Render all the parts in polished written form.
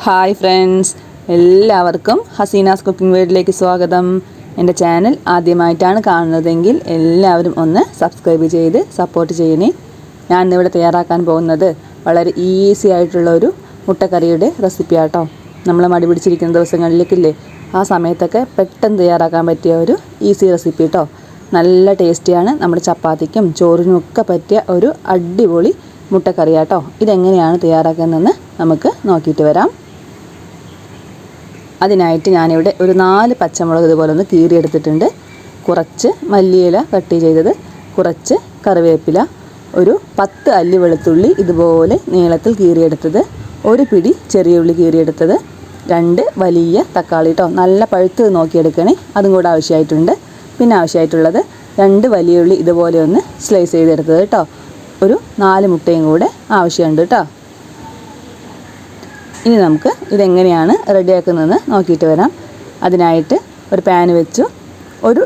Hi friends, എല്ലാവർക്കും Hasina's cooking വേൾഡിലേക്ക് സ്വാഗതം. എൻ്റെ ചാനൽ ആദ്യമായിട്ടാണ് കാണുന്നതെങ്കിൽ എല്ലാവരും ഒന്ന് സബ്സ്ക്രൈബ് ചെയ്ത് സപ്പോർട്ട് ചെയ്യണേ. ഞാൻ ഇന്നിവിടെ തയ്യാറാക്കാൻ പോകുന്നത് വളരെ ഈസി ആയിട്ടുള്ള ഒരു മുട്ടക്കറിയുടെ റെസിപ്പിയാട്ടോ. നമ്മൾ മടി പിടിച്ചിരിക്കുന്ന ദിവസങ്ങളിലേക്കില്ലേ, ആ സമയത്തൊക്കെ പെട്ടെന്ന് തയ്യാറാക്കാൻ പറ്റിയ ഒരു ഈസി റെസിപ്പി കേട്ടോ. നല്ല ടേസ്റ്റിയാണ്. നമ്മുടെ ചപ്പാത്തിക്കും ചോറിനും ഒക്കെ പറ്റിയ ഒരു അടിപൊളി മുട്ടക്കറിയാട്ടോ. ഇതെങ്ങനെയാണ് തയ്യാറാക്കുന്നതെന്ന് നമുക്ക് നോക്കിയിട്ട് വരാം. അതിനായിട്ട് ഞാനിവിടെ ഒരു 4 പച്ചമുളക് ഇതുപോലെ ഒന്ന് കീറിയെടുത്തിട്ടുണ്ട്. കുറച്ച് മല്ലിയില കട്ട് ചെയ്തത്, കുറച്ച് കറിവേപ്പില, ഒരു 10 അല്ലി വെളുത്തുള്ളി ഇതുപോലെ നീളത്തിൽ കീറിയെടുത്തത്, ഒരു പിടി ചെറിയ ഉള്ളി കീറിയെടുത്തത്, 2 വലിയ തക്കാളി കേട്ടോ. നല്ല പഴുത്ത് നോക്കിയെടുക്കണേ, അതും കൂടെ ആവശ്യമായിട്ടുണ്ട്. പിന്നെ ആവശ്യമായിട്ടുള്ളത് 2 വലിയ ഉള്ളി ഇതുപോലെ ഒന്ന് സ്ലൈസ് ചെയ്തെടുത്തത് കേട്ടോ. ഒരു 4 മുട്ടയും കൂടെ ആവശ്യമുണ്ട് കേട്ടോ. ഇനി നമുക്ക് ഇതെങ്ങനെയാണ് റെഡിയാക്കുന്നതെന്ന് നോക്കിയിട്ട് വരാം. അതിനായിട്ട് ഒരു പാൻ വെച്ചു. ഒരു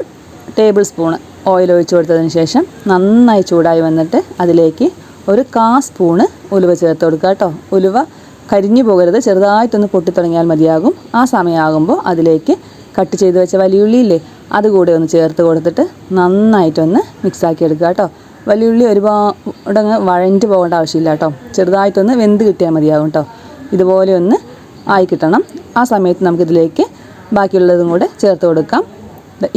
ടേബിൾ സ്പൂണ് ഓയിൽ ഒഴിച്ചു കൊടുത്തതിന് ശേഷം നന്നായി ചൂടായി വന്നിട്ട് അതിലേക്ക് ഒരു 1/4 സ്പൂണ് ഉലുവ ചേർത്ത് കൊടുക്കുക കേട്ടോ. ഉലുവ കരിഞ്ഞു പോകരുത്, ചെറുതായിട്ടൊന്ന് പൊട്ടിത്തുടങ്ങിയാൽ മതിയാകും. ആ സമയമാകുമ്പോൾ അതിലേക്ക് കട്ട് ചെയ്ത് വെച്ച വലിയുള്ളിയില്ലേ, അതുകൂടെ ഒന്ന് ചേർത്ത് കൊടുത്തിട്ട് നന്നായിട്ടൊന്ന് മിക്സാക്കി എടുക്കുക കേട്ടോ. വലിയുള്ളി ഒരുപാട് വഴഞ്ഞു പോകേണ്ട ആവശ്യമില്ല കേട്ടോ. ചെറുതായിട്ടൊന്ന് വെന്ത് കിട്ടിയാൽ മതിയാകും കേട്ടോ. ഇതുപോലെ ഒന്ന് ആയി കിട്ടണം. ആ സമയത്ത് നമുക്കിതിലേക്ക് ബാക്കിയുള്ളതും കൂടെ ചേർത്ത് കൊടുക്കാം.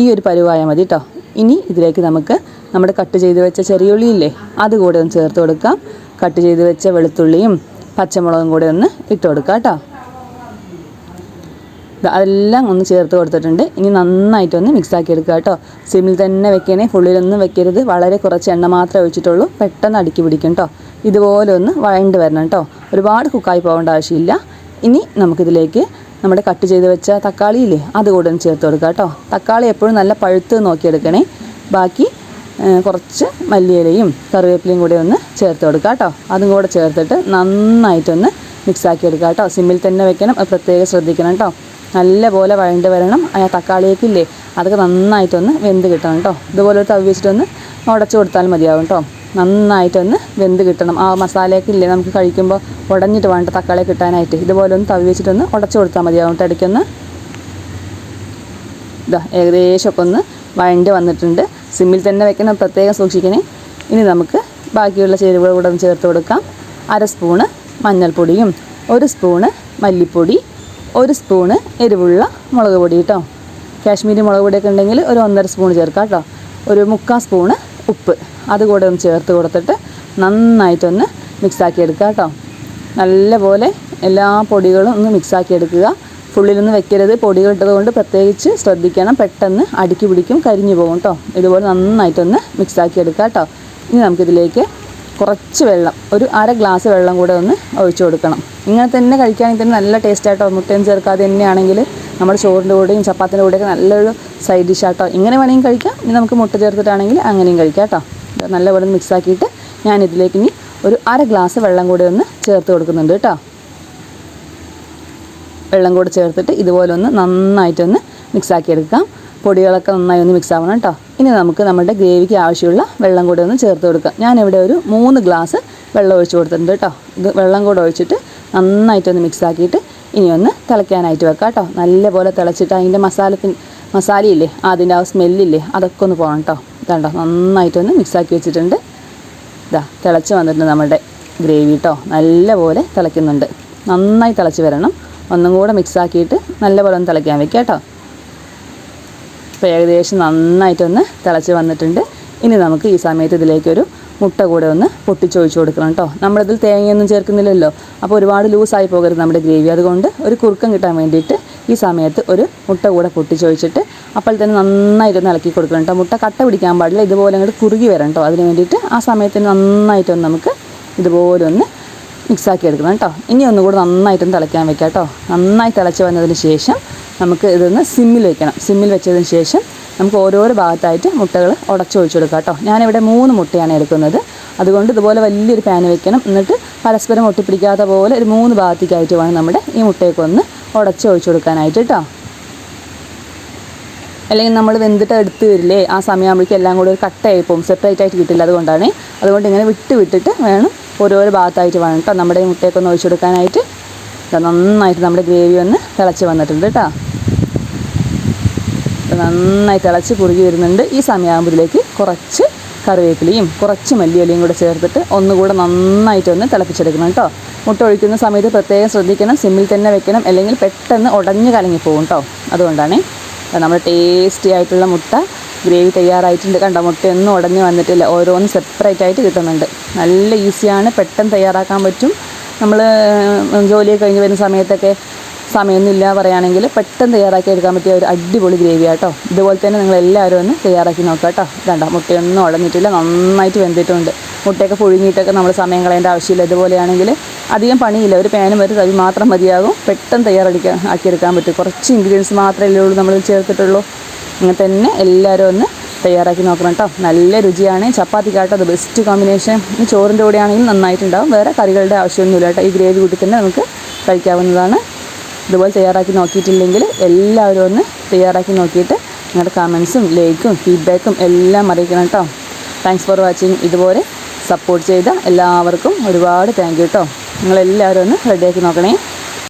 ഈ ഒരു പരുവായാൽ മതി കേട്ടോ. ഇനി ഇതിലേക്ക് നമുക്ക് നമ്മുടെ കട്ട് ചെയ്ത് വെച്ച ചെറിയ ഉള്ളിയില്ലേ, അതുകൂടെ ഒന്ന് ചേർത്ത് കൊടുക്കാം. കട്ട് ചെയ്ത് വെച്ച വെളുത്തുള്ളിയും പച്ചമുളകും കൂടെ ഒന്ന് ഇട്ട് കൊടുക്കാം കേട്ടോ. അതെല്ലാം ഒന്ന് ചേർത്ത് കൊടുത്തിട്ടുണ്ട്. ഇനി നന്നായിട്ടൊന്ന് മിക്സാക്കി എടുക്കുക കേട്ടോ. സിമ്മിൽ തന്നെ വെക്കണേ, ഫുള്ളിലൊന്നും വെക്കരുത്. വളരെ കുറച്ച് എണ്ണ മാത്രമേ ഒഴിച്ചിട്ടുള്ളൂ. പെട്ടെന്ന് അടുക്കി പിടിക്കും കേട്ടോ. ഇതുപോലെ ഒന്ന് വഴണ്ട് വരണം കേട്ടോ. ഒരുപാട് കുക്കായി പോകേണ്ട ആവശ്യമില്ല. ഇനി നമുക്കിതിലേക്ക് നമ്മുടെ കട്ട് ചെയ്ത് വെച്ച തക്കാളിയില്ലേ, അതുകൂടെ ഒന്ന് ചേർത്ത് കൊടുക്കുക കേട്ടോ. തക്കാളി എപ്പോഴും നല്ല പഴുത്ത് നോക്കിയെടുക്കണേ. ബാക്കി കുറച്ച് മല്ലിയിലയും കറിവേപ്പിലയും കൂടെ ഒന്ന് ചേർത്ത് കൊടുക്കുക കേട്ടോ. അതും കൂടെ ചേർത്തിട്ട് നന്നായിട്ടൊന്ന് മിക്സാക്കി എടുക്കുക കേട്ടോ. സിമ്മിൽ തന്നെ വെക്കണം, പ്രത്യേകം ശ്രദ്ധിക്കണം കേട്ടോ. നല്ലപോലെ വഴണ്ട് വരണം. ആ തക്കാളിയൊക്കെ അതൊക്കെ നന്നായിട്ടൊന്ന് വെന്ത് കിട്ടണം കേട്ടോ. ഇതുപോലെ ഒരു തവി വെച്ചിട്ടൊന്ന് ഉടച്ചു കൊടുത്താൽ മതിയാവും കേട്ടോ. നന്നായിട്ടൊന്ന് വെന്ത് കിട്ടണം. ആ മസാലയൊക്കെ നമുക്ക് കഴിക്കുമ്പോൾ ഉടഞ്ഞിട്ട് വേണ്ട തക്കാളി കിട്ടാനായിട്ട്. ഇതുപോലെ ഒന്ന് തവി വെച്ചിട്ടൊന്ന് ഉടച്ചു കൊടുത്താൽ മതിയാവും കേട്ടോ. ഇടയ്ക്കൊന്ന് ഏകദേശമൊക്കെ ഒന്ന് വഴണ്ട് വന്നിട്ടുണ്ട്. സിമ്മിൽ തന്നെ വെക്കണം, പ്രത്യേകം സൂക്ഷിക്കണേ. ഇനി നമുക്ക് ബാക്കിയുള്ള ചേരുവകൾ കൂടെ ഒന്ന് ചേർത്ത് കൊടുക്കാം. 1/2 സ്പൂണ് മഞ്ഞൾപ്പൊടിയും 1 സ്പൂണ് മല്ലിപ്പൊടി, 1 സ്പൂണ് എരിവുള്ള മുളക് പൊടി കേട്ടോ. കാശ്മീരി മുളക് പൊടിയൊക്കെ ഉണ്ടെങ്കിൽ ഒരു 1.5 സ്പൂൺ ചേർക്കാം കേട്ടോ. ഒരു 3/4 സ്പൂണ് ഉപ്പ് അതുകൂടെ ഒന്ന് ചേർത്ത് കൊടുത്തിട്ട് നന്നായിട്ടൊന്ന് മിക്സാക്കി എടുക്കുക കേട്ടോ. നല്ലപോലെ എല്ലാ പൊടികളും ഒന്ന് മിക്സാക്കി എടുക്കുക. ഫുള്ളിലൊന്നും വെക്കരുത്. പൊടികൾ ഇട്ടതുകൊണ്ട് പ്രത്യേകിച്ച് ശ്രദ്ധിക്കണം. പെട്ടെന്ന് അടുക്കി പിടിക്കും, കരിഞ്ഞു പോകും കേട്ടോ. ഇതുപോലെ നന്നായിട്ടൊന്ന് മിക്സാക്കി എടുക്കുക കേട്ടോ. ഇനി നമുക്കിതിലേക്ക് കുറച്ച് വെള്ളം, ഒരു 1/2 ഗ്ലാസ് വെള്ളം കൂടെ ഒന്ന് ഒഴിച്ചു കൊടുക്കണം. ഇങ്ങനെ തന്നെ കഴിക്കുകയാണെങ്കിൽ തന്നെ നല്ല ടേസ്റ്റായിട്ടോ. മുട്ടയും ചേർക്കാതെ തന്നെയാണെങ്കിൽ നമ്മുടെ ചോറിൻ്റെ കൂടെയും ചപ്പാത്തിൻ്റെ കൂടെയൊക്കെ നല്ലൊരു സൈഡ് ഡിഷാട്ടോ. ഇങ്ങനെ വേണമെങ്കിൽ കഴിക്കാം. ഇനി നമുക്ക് മുട്ട ചേർത്തിട്ടാണെങ്കിൽ അങ്ങനെയും കഴിക്കാം കേട്ടോ. നല്ലപോലെ മിക്സാക്കിയിട്ട് ഞാനിതിലേക്ക് ഇനി ഒരു 1/2 ഗ്ലാസ് വെള്ളം കൂടെ ഒന്ന് ചേർത്ത് കൊടുക്കുന്നുണ്ട് കേട്ടോ. വെള്ളം കൂടെ ചേർത്തിട്ട് ഇതുപോലെ ഒന്ന് നന്നായിട്ടൊന്ന് മിക്സാക്കി എടുക്കാം. പൊടികളൊക്കെ നന്നായി ഒന്ന് മിക്സ് ആവണം കേട്ടോ. ഇനി നമുക്ക് നമ്മുടെ ഗ്രേവിക്ക് ആവശ്യമുള്ള വെള്ളം കൂടെ ഒന്ന് ചേർത്ത് കൊടുക്കാം. ഞാനിവിടെ ഒരു 3 ഗ്ലാസ് വെള്ളം ഒഴിച്ച് കൊടുത്തിട്ടുണ്ട് കേട്ടോ. ഇത് വെള്ളം കൂടെ ഒഴിച്ചിട്ട് നന്നായിട്ടൊന്ന് മിക്സാക്കിയിട്ട് ഇനി ഒന്ന് തിളയ്ക്കാനായിട്ട് വെക്കാം കേട്ടോ. നല്ലപോലെ തിളച്ചിട്ട് അതിൻ്റെ മസാലയില്ലേ, അതിൻ്റെ ആ സ്മെല്ലില്ലേ, അതൊക്കെ ഒന്ന് പോകണം കേട്ടോ. ഇതാണ്ടോ നന്നായിട്ടൊന്ന് മിക്സാക്കി വെച്ചിട്ടുണ്ട്. തിളച്ച് വന്നിട്ടുണ്ട് നമ്മുടെ ഗ്രേവി കേട്ടോ. നല്ലപോലെ തിളയ്ക്കുന്നുണ്ട്. നന്നായി തിളച്ച് വരണം. ഒന്നും കൂടെ മിക്സാക്കിയിട്ട് നല്ലപോലെ ഒന്ന് തിളയ്ക്കാൻ വെക്കാം കേട്ടോ. ഇപ്പോൾ ഏകദേശം നന്നായിട്ടൊന്ന് തിളച്ച് വന്നിട്ടുണ്ട്. ഇനി നമുക്ക് ഈ സമയത്ത് ഇതിലേക്കൊരു മുട്ട കൂടെ ഒന്ന് പൊട്ടിച്ചൊഴിച്ച് കൊടുക്കണം കേട്ടോ. നമ്മളിതിൽ തേങ്ങയൊന്നും ചേർക്കുന്നില്ലല്ലോ, അപ്പോൾ ഒരുപാട് ലൂസായി പോകരുത് നമ്മുടെ ഗ്രേവി. അതുകൊണ്ട് ഒരു കുറുക്കം കിട്ടാൻ വേണ്ടിയിട്ട് ഈ സമയത്ത് ഒരു മുട്ട കൂടെ പൊട്ടിച്ചൊഴിച്ചിട്ട് അപ്പോൾ തന്നെ നന്നായിട്ടൊന്ന് ഇളക്കി കൊടുക്കണം കേട്ടോ. മുട്ട കട്ട പിടിക്കാൻ പാടില്ല, ഇതുപോലെ അങ്ങോട്ട് കുറുകി വരണം കേട്ടോ. അതിന് വേണ്ടിയിട്ട് ആ സമയത്ത് നന്നായിട്ടൊന്ന് നമുക്ക് ഇതുപോലെ ഒന്ന് മിക്സാക്കി എടുക്കണം കേട്ടോ. ഇനി ഒന്നുകൂടെ നന്നായിട്ടൊന്ന് തിളയ്ക്കാൻ വെക്കാം കേട്ടോ. നന്നായി തിളച്ച് വന്നതിന് ശേഷം നമുക്ക് ഇതൊന്ന് സിമ്മിൽ വെക്കണം. സിമ്മിൽ വെച്ചതിന് ശേഷം നമുക്ക് ഓരോരോ ഭാഗത്തായിട്ട് മുട്ടകൾ ഉടച്ചൊഴിച്ച് കൊടുക്കാം കേട്ടോ. ഞാനിവിടെ 3 മുട്ടയാണ് എടുക്കുന്നത്. അതുകൊണ്ട് ഇതുപോലെ വലിയൊരു പാൻ വെക്കണം. എന്നിട്ട് പരസ്പരം ഒട്ടിപ്പിടിക്കാത്ത പോലെ ഒരു 3 ഭാഗത്തേക്കായിട്ട് വേണം നമ്മുടെ ഈ മുട്ടയൊക്കെ ഒന്ന് ഉടച്ചൊഴിച്ച് കൊടുക്കാനായിട്ട് കേട്ടോ. അല്ലെങ്കിൽ നമ്മൾ വെന്തിട്ട് എടുത്ത് വരില്ലേ, ആ സമയമാകുമ്പോഴേക്കും എല്ലാം കൂടെ ഒരു കട്ടയായി പോകും, സെപ്പറേറ്റ് ആയിട്ട് കിട്ടില്ല. അതുകൊണ്ട് ഇങ്ങനെ വിട്ടിട്ട് വേണം ഓരോരോ ഭാഗത്തായിട്ട് വേണം കേട്ടോ നമ്മുടെ ഈ മുട്ടയൊക്കെ ഒന്ന് ഒഴിച്ചു കൊടുക്കാനായിട്ട്. നന്നായിട്ട് നമ്മുടെ ഗ്രേവി ഒന്ന് തിളച്ച് വന്നിട്ടുണ്ട് കേട്ടോ. നന്നായി തിളച്ച് കുറുകി വരുന്നുണ്ട്. ഈ സമയമാകുമ്പോഴേക്ക് കുറച്ച് കറിവേപ്പിലയും കുറച്ച് മല്ലിയിലയും കൂടെ ചേർത്തിട്ട് ഒന്നുകൂടെ നന്നായിട്ടൊന്ന് തിളപ്പിച്ചെടുക്കണം കേട്ടോ. മുട്ട ഒഴിക്കുന്ന സമയത്ത് പ്രത്യേകം ശ്രദ്ധിക്കണം, സിമ്മിൽ തന്നെ വെക്കണം, അല്ലെങ്കിൽ പെട്ടെന്ന് ഉടഞ്ഞ് കലങ്ങിപ്പോകും കേട്ടോ. അതുകൊണ്ടാണ് നമ്മൾ ടേസ്റ്റി ആയിട്ടുള്ള മുട്ട ഗ്രേവി തയ്യാറായിട്ടുണ്ട്. കണ്ടോ, മുട്ടയൊന്നും ഉടഞ്ഞ് വന്നിട്ടില്ല, ഓരോന്ന് സെപ്പറേറ്റ് ആയിട്ട് കിട്ടുന്നുണ്ട്. നല്ല ഈസിയാണ്, പെട്ടെന്ന് തയ്യാറാക്കാൻ പറ്റും. നമ്മൾ ജോലിയൊക്കെ കഴിഞ്ഞ് വരുന്ന സമയത്തൊക്കെ സമയമൊന്നുമില്ല പറയുകയാണെങ്കിൽ പെട്ടെന്ന് തയ്യാറാക്കി എടുക്കാൻ പറ്റിയ ഒരു അടിപൊളി ഗ്രേവിയാണ് കേട്ടോ. ഇതുപോലെ തന്നെ നിങ്ങളെല്ലാവരും ഒന്ന് തയ്യാറാക്കി നോക്കാം കേട്ടോ. ഇതാണ്ടോ, മുട്ടയൊന്നും ഉടഞ്ഞിട്ടില്ല, നന്നായിട്ട് വെന്തിട്ടുണ്ട്. മുട്ടയൊക്കെ പുഴുങ്ങിയിട്ടൊക്കെ നമ്മൾ സമയം കളയേണ്ട ആവശ്യമില്ല. ഇതുപോലെയാണെങ്കിൽ അധികം പണിയില്ല, ഒരു പാനും ഒരു തവി മാത്രം മതിയാകും, പെട്ടെന്ന് ആക്കിയെടുക്കാൻ പറ്റും. കുറച്ച് ഇൻഗ്രീഡിയൻസ് മാത്രമല്ലേ ഉള്ളൂ നമ്മൾ ചേർത്തിട്ടുള്ളൂ. അങ്ങനെ തന്നെ എല്ലാവരും ഒന്ന് തയ്യാറാക്കി നോക്കണം കേട്ടോ. നല്ല രുചിയാണ്. ചപ്പാത്തിക്കാട്ടോ അത് ബെസ്റ്റ് കോമ്പിനേഷൻ. ഇനി ചോറിൻ്റെ കൂടെ ആണെങ്കിലും നന്നായിട്ടുണ്ടാവും. വേറെ കറികളുടെ ആവശ്യമൊന്നുമില്ല കേട്ടോ. ഈ ഗ്രേവി കൂട്ടി തന്നെ നമുക്ക് കഴിക്കാവുന്നതാണ്. ഇതുപോലെ തയ്യാറാക്കി നോക്കിയിട്ടില്ലെങ്കിൽ എല്ലാവരും ഒന്ന് തയ്യാറാക്കി നോക്കിയിട്ട് നിങ്ങളുടെ കമൻസും ലൈക്കും ഫീഡ്ബാക്കും എല്ലാം അറിയിക്കണം കേട്ടോ. Thanks for watching. ഇതുപോലെ സപ്പോർട്ട് ചെയ്ത എല്ലാവർക്കും ഒരുപാട് താങ്ക് യു കേട്ടോ. നിങ്ങളെല്ലാവരും ഒന്ന് റെഡിയാക്കി നോക്കണേ.